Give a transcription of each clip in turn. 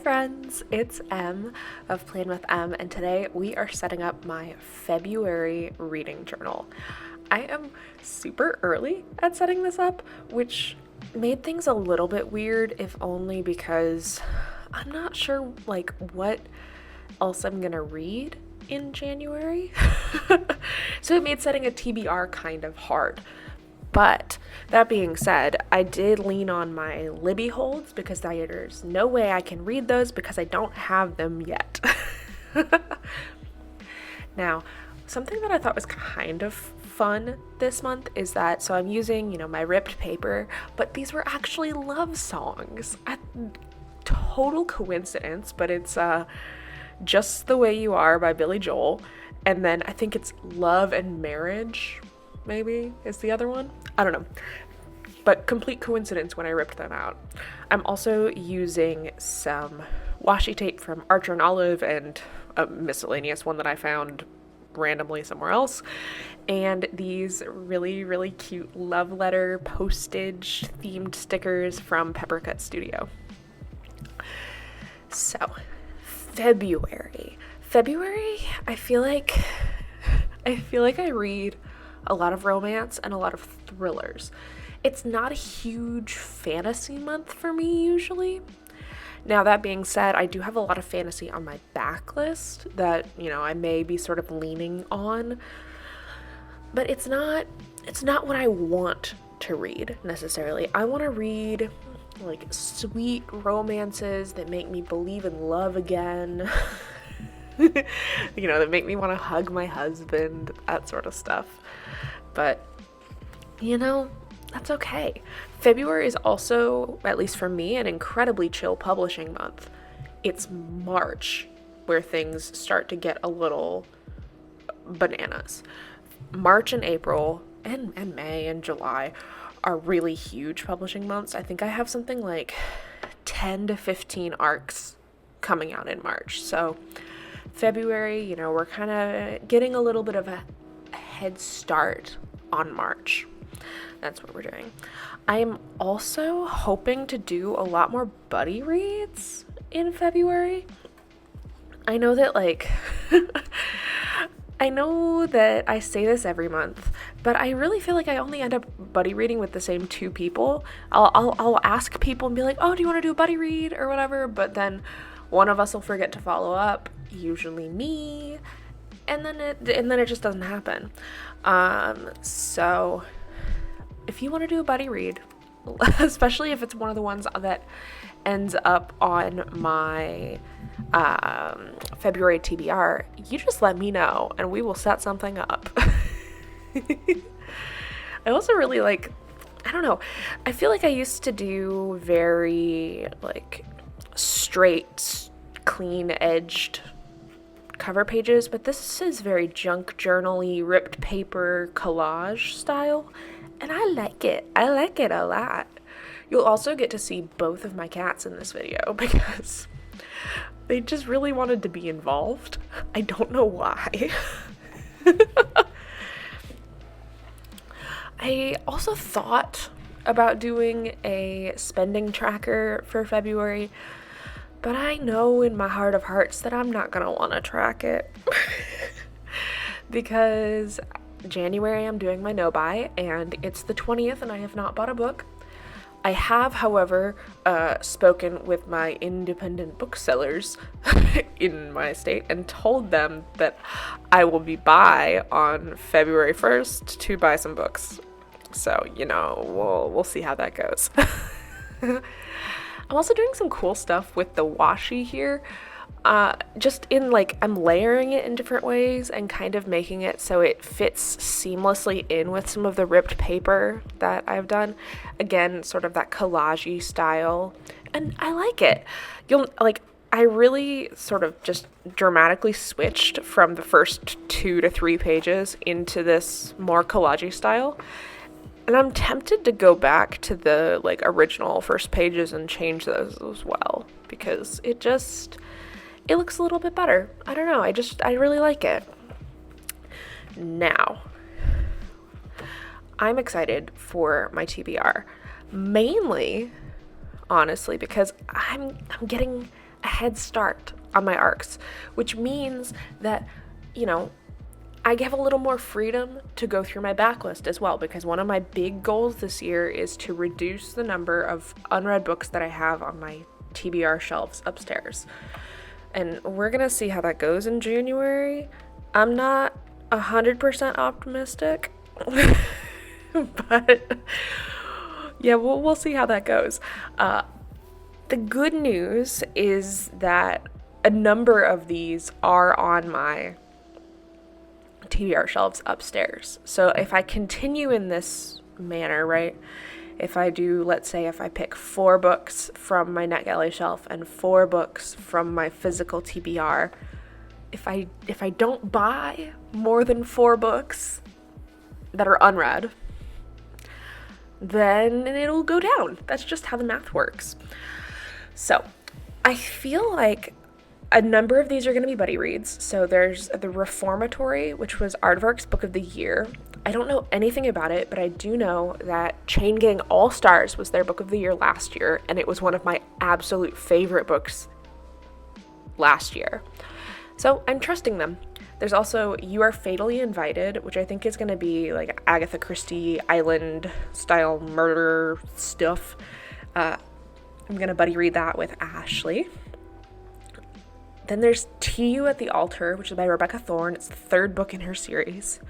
friends, it's Em of Plan with Em, and today we are setting up my February reading journal. I am super early at setting this up, which made things a little bit weird, if only because I'm not sure what else I'm gonna read in January. So it made setting a TBR kind of hard. But that being said, I did lean on my Libby holds because there's no way I can read those because I don't have them yet. Now, something that I thought was kind of fun this month is that, so I'm using, my ripped paper, but these were actually love songs. Total coincidence, but it's Just the Way You Are by Billy Joel, and then I think it's Love and Marriage, maybe, is the other one. I don't know. But complete coincidence when I ripped them out. I'm also using some washi tape from Archer and Olive and a miscellaneous one that I found randomly somewhere else. And these really, really cute love letter postage themed stickers from Peppercut Studio. So, February, I feel like I read a lot of romance and a lot of thrillers. It's not a huge fantasy month for me usually. Now, that being said, I do have a lot of fantasy on my backlist that, I may be sort of leaning on, but it's not what I want to read necessarily. I want to read sweet romances that make me believe in love again. That make me want to hug my husband, that sort of stuff. But, that's okay. February is also, at least for me, an incredibly chill publishing month. It's March where things start to get a little bananas. March and April and May and July are really huge publishing months. I think I have something like 10 to 15 arcs coming out in March. So February, we're kind of getting a little bit of a head start on March. That's what we're doing. I'm also hoping to do a lot more buddy reads in February. I know that I know that I say this every month, but I really feel like I only end up buddy reading with the same two people. I'll ask people and be like, "Oh, do you want to do a buddy read or whatever?" But then one of us will forget to follow up, usually me, and then it just doesn't happen. So if you want to do a buddy read, especially if it's one of the ones that ends up on my February TBR, you just let me know and we will set something up. I also really I don't know, I feel like I used to do very straight, clean edged cover pages, but this is very junk journal-y, ripped paper collage style, and I like it a lot. You'll also get to see both of my cats in this video because they just really wanted to be involved. I don't know why. I also thought about doing a spending tracker for February, but I know in my heart of hearts that I'm not gonna want to track it because January I'm doing my no-buy and it's the 20th and I have not bought a book. I have, however, spoken with my independent booksellers in my state and told them that I will be by on February 1st to buy some books. So, we'll see how that goes. I'm also doing some cool stuff with the washi here. Just in I'm layering it in different ways and kind of making it so it fits seamlessly in with some of the ripped paper that I've done. Again, sort of that collage-y style. And I like it. I really sort of just dramatically switched from the first 2 to 3 pages into this more collage-y style. And I'm tempted to go back to the original first pages and change those as well because it looks a little bit better. I don't know. I really like it. Now, I'm excited for my TBR. Mainly, honestly, because I'm getting head start on my arcs, which means that, you know, I have a little more freedom to go through my backlist as well, because one of my big goals this year is to reduce the number of unread books that I have on my TBR shelves upstairs. And we're gonna see how that goes in January. I'm not 100% optimistic, but yeah, we'll see how that goes. The good news is that a number of these are on my TBR shelves upstairs. So if I continue in this manner, right? If I do, let's say if I pick 4 books from my NetGalley shelf and 4 books from my physical TBR, if I don't buy more than 4 books that are unread, then it'll go down. That's just how the math works. So I feel like a number of these are going to be buddy reads. So there's The Reformatory, which was Aardvark's Book of the Year. I don't know anything about it, but I do know that Chain Gang All-Stars was their Book of the Year last year, and it was one of my absolute favorite books last year. So I'm trusting them. There's also You Are Fatally Invited, which I think is going to be like Agatha Christie Island-style murder stuff. I'm going to buddy read that with Ashley. Then there's To You at the Altar, which is by Rebecca Thorne. It's the 3rd book in her series.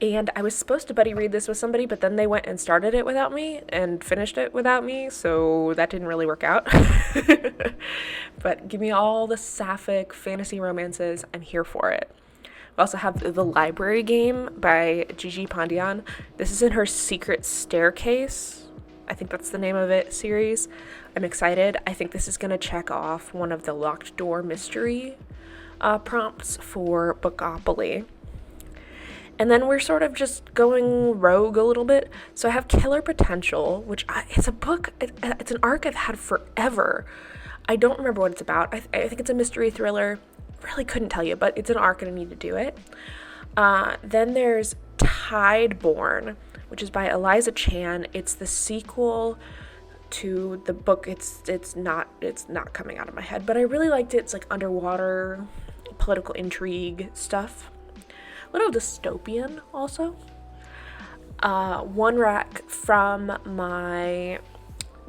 And I was supposed to buddy read this with somebody, but then they went and started it without me and finished it without me, so that didn't really work out. But give me all the sapphic fantasy romances. I'm here for it. We also have The Library Game by Gigi Pandian. This is in her Secret Staircase, I think that's the name of it, series. I'm excited. I think this is going to check off one of the locked door mystery prompts for Bookopoly. And then we're sort of just going rogue a little bit. So I have Killer Potential, which it's a book, it's an arc I've had forever. I don't remember what it's about. I think it's a mystery thriller. Really couldn't tell you, but it's an arc and I need to do it. Then there's Tideborn, which is by Eliza Chan. It's the sequel to the book. It's not coming out of my head, but I really liked it. It's like underwater political intrigue stuff. A little dystopian also. One rack from my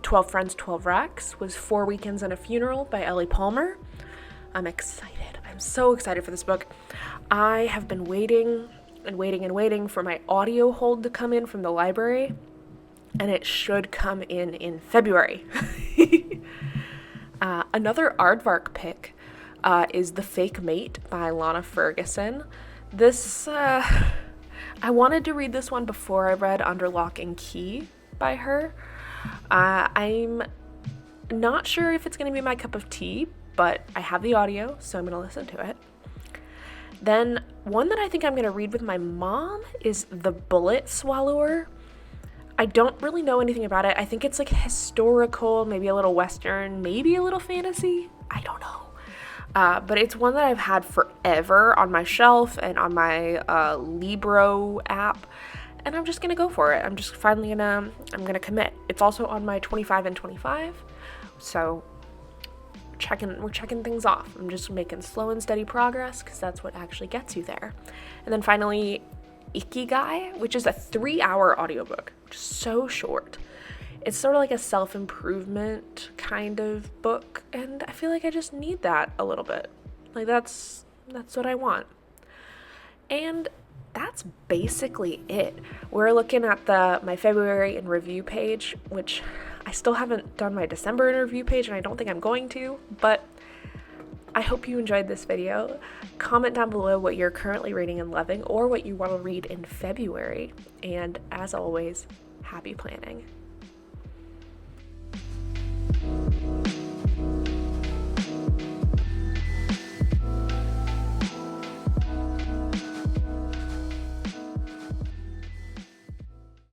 12 Friends, 12 Racks was 4 Weekends and a Funeral by Ellie Palmer. I'm excited. I'm so excited for this book. I have been waiting for my audio hold to come in from the library, and it should come in February. Another Aardvark pick is The Fake Mate by Lana Ferguson. This, I wanted to read this one before I read Under Lock and Key by her. I'm not sure if it's going to be my cup of tea, but I have the audio, so I'm going to listen to it. Then one that I think I'm going to read with my mom is The Bullet Swallower. I don't really know anything about it. I think it's like historical, maybe a little Western, maybe a little fantasy. I don't know. But it's one that I've had forever on my shelf and on my Libro app, and I'm just gonna go for it. I'm just finally I'm gonna commit. It's also on my 25 and 25, so we're checking things off. I'm just making slow and steady progress, because that's what actually gets you there. And then finally, Ikigai, which is a 3-hour audiobook, which is so short. It's sort of like a self-improvement kind of book, and I feel like I just need that a little bit. Like that's what I want. And that's basically it. We're looking at my February in review page, which I still haven't done my December in review page, and I don't think I'm going to, but I hope you enjoyed this video. Comment down below what you're currently reading and loving, or what you want to read in February. And as always, happy planning.